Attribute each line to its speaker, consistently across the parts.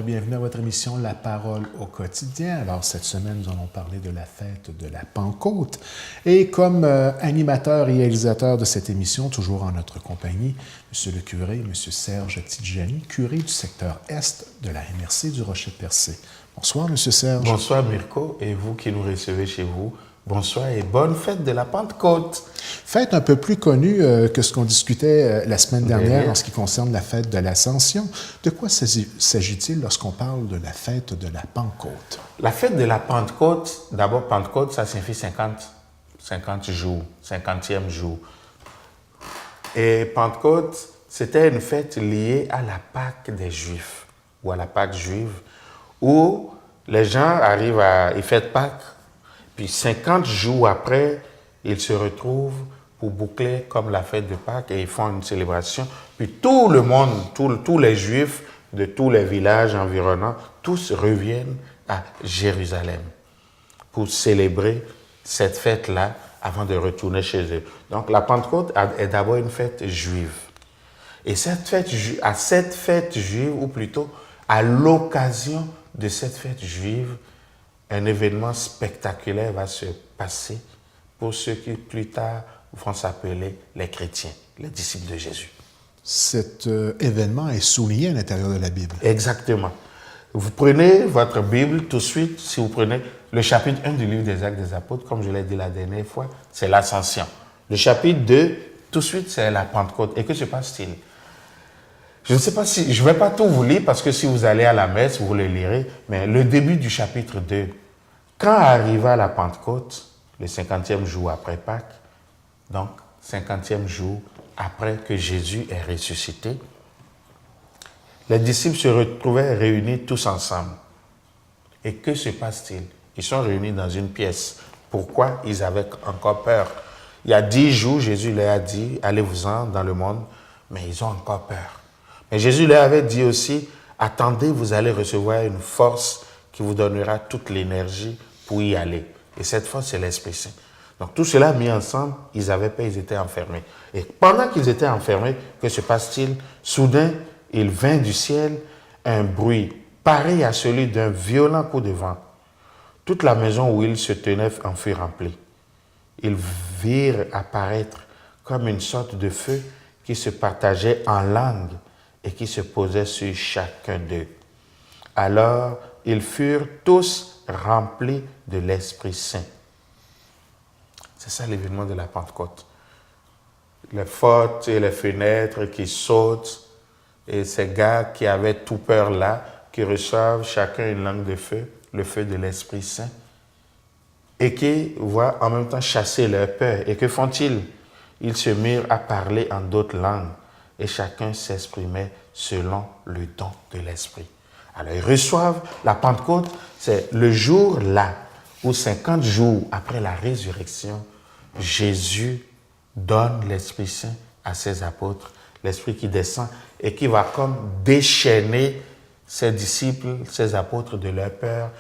Speaker 1: bienvenue à votre émission La Parole au quotidien. Alors, cette semaine, nous allons parler de la fête de la Pentecôte. Et comme animateur et réalisateur de cette émission, toujours en notre compagnie, M. le curé, M. Serge Tidjani, curé du secteur Est de la MRC du Rocher-Percé. Bonsoir, M. Serge.
Speaker 2: Bonsoir, Mirko, et vous qui nous recevez chez vous. Bonsoir et bonne fête de la Pentecôte.
Speaker 1: Fête un peu plus connue que ce qu'on discutait la semaine dernière en ce qui concerne la fête de l'Ascension. De quoi s'agit-il lorsqu'on parle de la fête de la Pentecôte?
Speaker 2: La fête de la Pentecôte, d'abord Pentecôte, ça signifie 50 jours, 50e jour. Et Pentecôte, c'était une fête liée à la Pâque des Juifs, ou à la Pâque juive, où les gens arrivent ils fêtent Pâques. Puis 50 jours après, ils se retrouvent pour boucler comme la fête de Pâques et ils font une célébration. Puis tout le monde, tous les Juifs de tous les villages environnants, tous reviennent à Jérusalem pour célébrer cette fête-là avant de retourner chez eux. Donc la Pentecôte est d'abord une fête juive. Et à cette fête juive, ou plutôt à l'occasion de cette fête juive, un événement spectaculaire va se passer pour ceux qui plus tard vont s'appeler les chrétiens, les disciples de Jésus.
Speaker 1: Cet événement est souligné à l'intérieur de la Bible.
Speaker 2: Exactement. Vous prenez votre Bible tout de suite, si vous prenez le chapitre 1 du livre des Actes des Apôtres, comme je l'ai dit la dernière fois, c'est l'Ascension. Le chapitre 2, tout de suite, c'est la Pentecôte. Et que se passe-t-il? Je ne sais pas si, je ne vais pas tout vous lire parce que si vous allez à la messe, vous le lirez, mais le début du chapitre 2, quand arriva la Pentecôte, le 50e jour après Pâques, donc 50e jour après que Jésus est ressuscité, les disciples se retrouvaient réunis tous ensemble. Et que se passe-t-il? Ils sont réunis dans une pièce. Pourquoi? Ils avaient encore peur. Il y a 10 jours, Jésus leur a dit, allez-vous-en dans le monde, mais ils ont encore peur. Mais Jésus leur avait dit aussi, attendez, vous allez recevoir une force qui vous donnera toute l'énergie pour y aller. Et cette force, c'est l'Esprit Saint. Donc tout cela mis ensemble, ils avaient peur, ils étaient enfermés. Et pendant qu'ils étaient enfermés, que se passe-t-il? Soudain, il vint du ciel un bruit pareil à celui d'un violent coup de vent. Toute la maison où ils se tenaient en fut remplie. Ils virent apparaître comme une sorte de feu qui se partageait en langues et qui se posait sur chacun d'eux. Alors, ils furent tous remplis de l'Esprit Saint. C'est ça l'événement de la Pentecôte. Les portes et les fenêtres qui sautent, et ces gars qui avaient tout peur là, qui reçoivent chacun une langue de feu, le feu de l'Esprit Saint, et qui voient en même temps chasser leur peur. Et que font-ils? Ils se mirent à parler en d'autres langues, et chacun s'exprimait selon le don de l'Esprit. Alors, ils reçoivent la Pentecôte, c'est le jour là où 50 jours après la résurrection, Jésus donne l'Esprit Saint à ses apôtres, l'Esprit qui descend et qui va comme déchaîner ses disciples, ses apôtres de leur peur,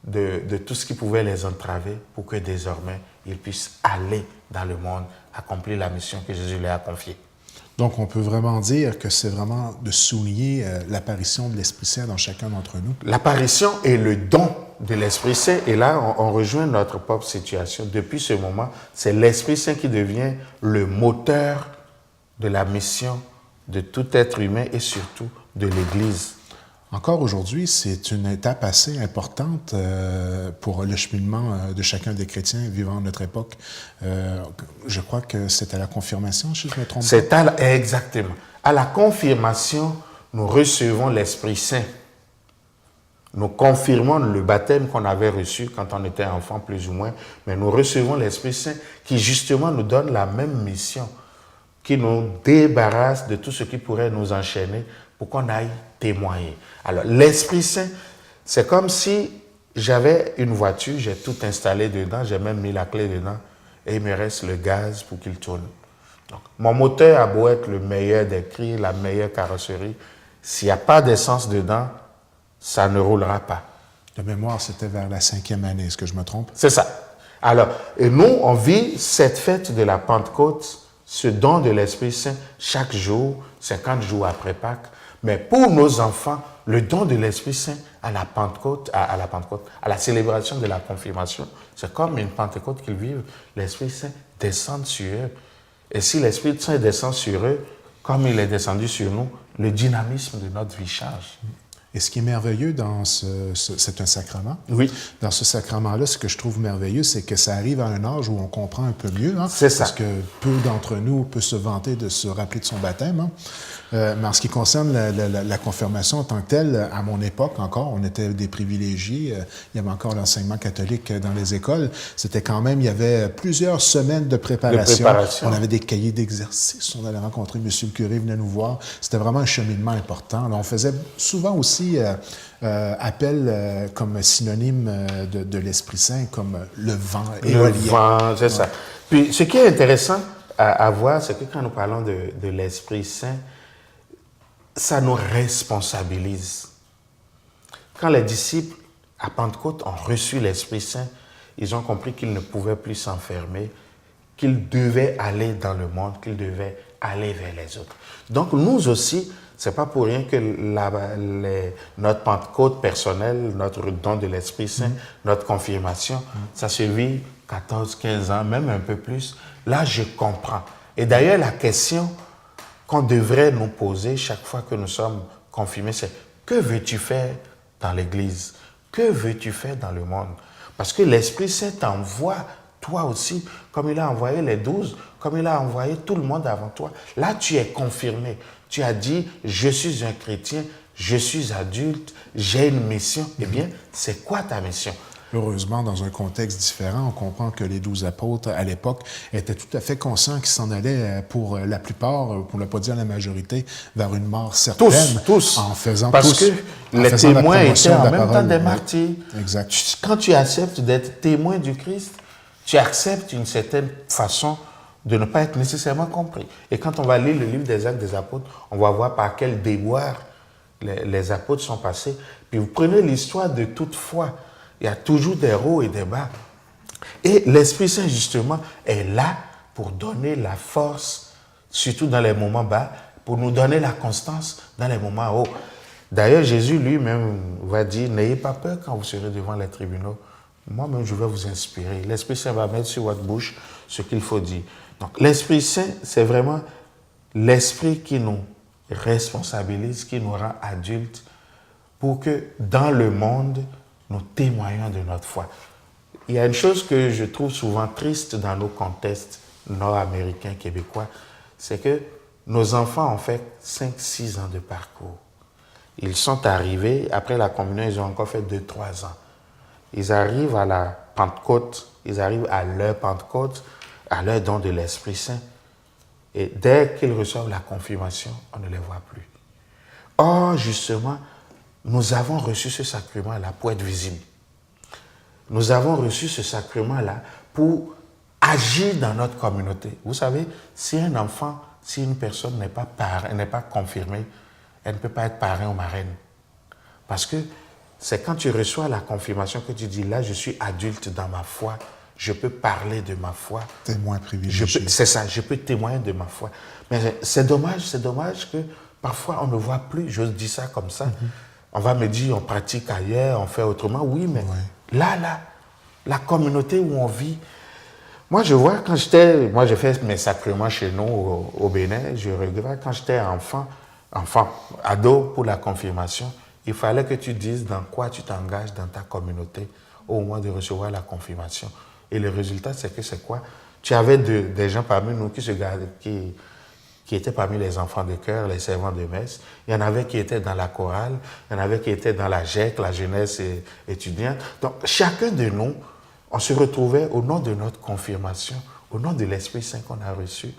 Speaker 2: de tout ce qui pouvait les entraver pour que désormais ils puissent aller dans le monde, accomplir la mission que Jésus leur a confiée.
Speaker 1: Donc, on peut vraiment dire que c'est vraiment de souligner l'apparition de l'Esprit Saint dans chacun d'entre nous.
Speaker 2: L'apparition et le don de l'Esprit Saint, et là, on rejoint notre propre situation. Depuis ce moment, c'est l'Esprit Saint qui devient le moteur de la mission de tout être humain et surtout de l'Église.
Speaker 1: Encore aujourd'hui, c'est une étape assez importante pour le cheminement de chacun des chrétiens vivant notre époque. Je crois que c'est à la confirmation, si je me trompe pas.
Speaker 2: Exactement. À la confirmation, nous recevons l'Esprit Saint. Nous confirmons le baptême qu'on avait reçu quand on était enfant, plus ou moins, mais nous recevons l'Esprit Saint qui justement nous donne la même mission, qui nous débarrasse de tout ce qui pourrait nous enchaîner pour qu'on aille témoigner. Alors, l'Esprit Saint, c'est comme si j'avais une voiture, j'ai tout installé dedans, j'ai même mis la clé dedans, et il me reste le gaz pour qu'il tourne. Donc, mon moteur a beau être le meilleur des cris, la meilleure carrosserie, s'il n'y a pas d'essence dedans, ça ne roulera pas.
Speaker 1: De mémoire, c'était vers la 5e année, est-ce que je me trompe?
Speaker 2: C'est ça. Alors, et nous, on vit cette fête de la Pentecôte, ce don de l'Esprit Saint, chaque jour, 50 jours après Pâques. Mais pour nos enfants, le don de l'Esprit Saint à la Pentecôte, à la célébration de la confirmation, c'est comme une Pentecôte qu'ils vivent. L'Esprit Saint descend sur eux. Et si l'Esprit Saint descend sur eux, comme il est descendu sur nous, le dynamisme de notre vie change.
Speaker 1: Et ce qui est merveilleux dans c'est un sacrement.
Speaker 2: Oui.
Speaker 1: Dans ce sacrement-là, ce que je trouve merveilleux, c'est que ça arrive à un âge où on comprend un peu mieux. Hein,
Speaker 2: c'est ça.
Speaker 1: Parce que peu d'entre nous peuvent se vanter de se rappeler de son baptême. Hein. Mais en ce qui concerne la confirmation en tant que telle, à mon époque encore, on était des privilégiés. Il y avait encore l'enseignement catholique dans les écoles. C'était quand même, il y avait plusieurs semaines de préparation. On avait des cahiers d'exercices. On allait rencontrer M. le curé, venait nous voir. C'était vraiment un cheminement important. Alors, on faisait souvent aussi appel comme synonyme de l'Esprit Saint, comme le vent éolien.
Speaker 2: Le vent, c'est ça. Puis, ce qui est intéressant à voir, c'est que quand nous parlons de l'Esprit Saint, ça nous responsabilise. Quand les disciples à Pentecôte ont reçu l'Esprit Saint, ils ont compris qu'ils ne pouvaient plus s'enfermer, qu'ils devaient aller dans le monde, qu'ils devaient aller vers les autres. Donc nous aussi, c'est pas pour rien que notre Pentecôte personnelle, notre don de l'Esprit Saint, notre confirmation, ça se vit 14, 15 ans, même un peu plus. Là, je comprends. Et d'ailleurs, la question qu'on devrait nous poser chaque fois que nous sommes confirmés, c'est que veux-tu faire dans l'Église? Que veux-tu faire dans le monde? Parce que l'Esprit Saint t'envoie, toi aussi, comme il a envoyé les 12, comme il a envoyé tout le monde avant toi. Là, tu es confirmé. Tu as dit, je suis un chrétien, je suis adulte, j'ai une mission. Eh bien, c'est quoi ta mission?
Speaker 1: Heureusement, dans un contexte différent, on comprend que les 12 apôtres, à l'époque, étaient tout à fait conscients qu'ils s'en allaient, pour la plupart, pour ne pas dire la majorité, vers une mort certaine.
Speaker 2: Tous.
Speaker 1: En faisant
Speaker 2: Parce que les témoins étaient en même temps des martyrs.
Speaker 1: Exact.
Speaker 2: Quand tu acceptes d'être témoin du Christ, tu acceptes une certaine façon de ne pas être nécessairement compris. Et quand on va lire le livre des Actes des Apôtres, on va voir par quel déboire les apôtres sont passés. Puis vous prenez l'histoire de toute foi. Il y a toujours des hauts et des bas. Et l'Esprit Saint, justement, est là pour donner la force, surtout dans les moments bas, pour nous donner la constance dans les moments hauts. D'ailleurs, Jésus lui-même va dire, n'ayez pas peur quand vous serez devant les tribunaux. Moi-même, je vais vous inspirer. L'Esprit Saint va mettre sur votre bouche ce qu'il faut dire. Donc, l'Esprit Saint, c'est vraiment l'Esprit qui nous responsabilise, qui nous rend adultes pour que dans le monde, nous témoignons de notre foi. Il y a une chose que je trouve souvent triste dans nos contextes nord-américains, québécois, c'est que nos enfants ont fait 5-6 ans de parcours. Ils sont arrivés, après la communion, ils ont encore fait 2-3 ans. Ils arrivent à la Pentecôte, ils arrivent à leur Pentecôte, à leur don de l'Esprit Saint. Et dès qu'ils reçoivent la confirmation, on ne les voit plus. Or, justement, nous avons reçu ce sacrement-là pour être visible. Nous avons reçu ce sacrement-là pour agir dans notre communauté. Vous savez, si un enfant, si une personne n'est pas confirmée, elle ne peut pas être parrain ou marraine. Parce que c'est quand tu reçois la confirmation que tu dis, là, je suis adulte dans ma foi, je peux parler de ma foi.
Speaker 1: Témoin privilégié.
Speaker 2: C'est ça, je peux témoigner de ma foi. Mais c'est dommage que parfois on ne voit plus, j'ose dire ça comme ça. On va me dire, on pratique ailleurs, on fait autrement. Oui, mais là, la communauté où on vit. Moi, je vois, moi, j'ai fait mes sacrements chez nous au Bénin. Je regrette, quand j'étais enfant, ado pour la confirmation, il fallait que tu dises dans quoi tu t'engages dans ta communauté au moment de recevoir la confirmation. Et le résultat, c'est que c'est quoi? Tu avais des gens parmi nous qui étaient parmi les enfants de chœur, les servants de messe. Il y en avait qui étaient dans la chorale, il y en avait qui étaient dans la GEC, la jeunesse étudiante. Donc, chacun de nous, on se retrouvait au nom de notre confirmation, au nom de l'Esprit Saint qu'on a reçu,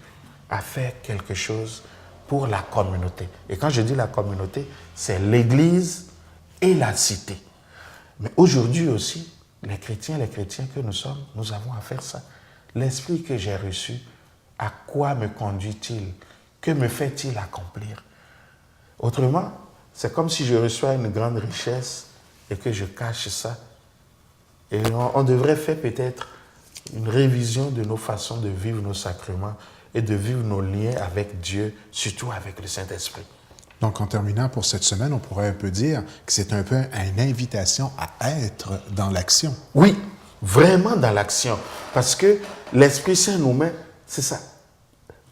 Speaker 2: à faire quelque chose pour la communauté. Et quand je dis la communauté, c'est l'Église et la cité. Mais aujourd'hui aussi, les chrétiens que nous sommes, nous avons à faire ça. L'Esprit que j'ai reçu, à quoi me conduit-il? Que me fait-il accomplir? Autrement, c'est comme si je reçois une grande richesse et que je cache ça. Et on devrait faire peut-être une révision de nos façons de vivre nos sacrements et de vivre nos liens avec Dieu, surtout avec le Saint-Esprit.
Speaker 1: Donc, en terminant pour cette semaine, on pourrait un peu dire que c'est un peu une invitation à être dans l'action.
Speaker 2: Oui, vraiment dans l'action. Parce que l'Esprit Saint nous met, c'est ça.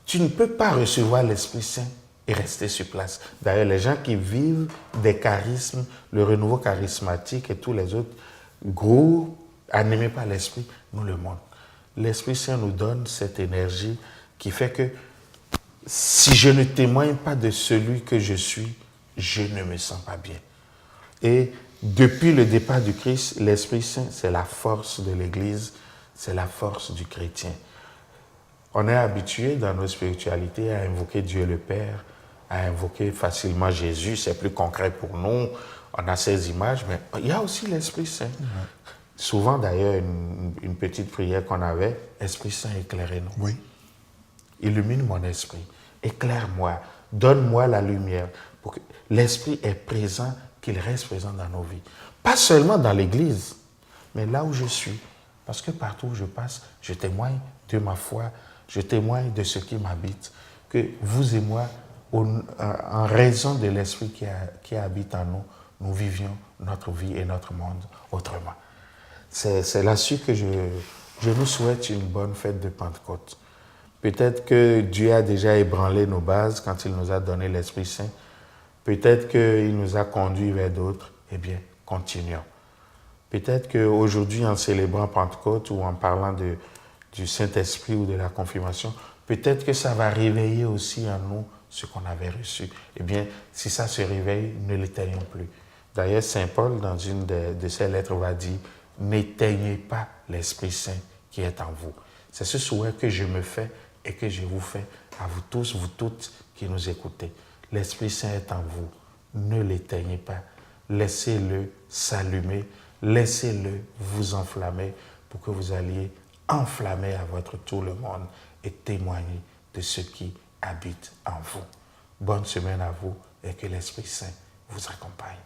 Speaker 2: Tu ne peux pas recevoir l'Esprit Saint et rester sur place. D'ailleurs, les gens qui vivent des charismes, le renouveau charismatique et tous les autres groupes animés par l'Esprit nous le montrent. L'Esprit Saint nous donne cette énergie qui fait que si je ne témoigne pas de celui que je suis, je ne me sens pas bien. Et depuis le départ du Christ, l'Esprit Saint, c'est la force de l'Église, c'est la force du chrétien. On est habitué dans nos spiritualités à invoquer Dieu le Père, à invoquer facilement Jésus, c'est plus concret pour nous, on a ces images, mais il y a aussi l'Esprit Saint. Souvent d'ailleurs, une petite prière qu'on avait, Esprit Saint, éclairez-nous.
Speaker 1: Oui.
Speaker 2: Illumine mon esprit, éclaire-moi, donne-moi la lumière. Pour que l'Esprit est présent, qu'il reste présent dans nos vies. Pas seulement dans l'Église, mais là où je suis. Parce que partout où je passe, je témoigne de ma foi, je témoigne de ce qui m'habite. Que vous et moi, en raison de l'Esprit qui habite en nous, nous vivions notre vie et notre monde autrement. C'est là-dessus que je nous souhaite une bonne fête de Pentecôte. Peut-être que Dieu a déjà ébranlé nos bases quand il nous a donné l'Esprit Saint. Peut-être qu'il nous a conduits vers d'autres. Eh bien, continuons. Peut-être qu'aujourd'hui, en célébrant Pentecôte ou en parlant du Saint-Esprit ou de la confirmation, peut-être que ça va réveiller aussi en nous ce qu'on avait reçu. Eh bien, si ça se réveille, ne l'éteignons plus. D'ailleurs, Saint Paul, dans une de ses lettres, va dire « N'éteignez pas l'Esprit Saint qui est en vous ». C'est ce souhait que je me fais et que je vous fais à vous tous, vous toutes qui nous écoutez. L'Esprit Saint est en vous. Ne l'éteignez pas. Laissez-le s'allumer. Laissez-le vous enflammer pour que vous alliez enflammer à votre tour le monde et témoigner de ce qui habite en vous. Bonne semaine à vous et que l'Esprit Saint vous accompagne.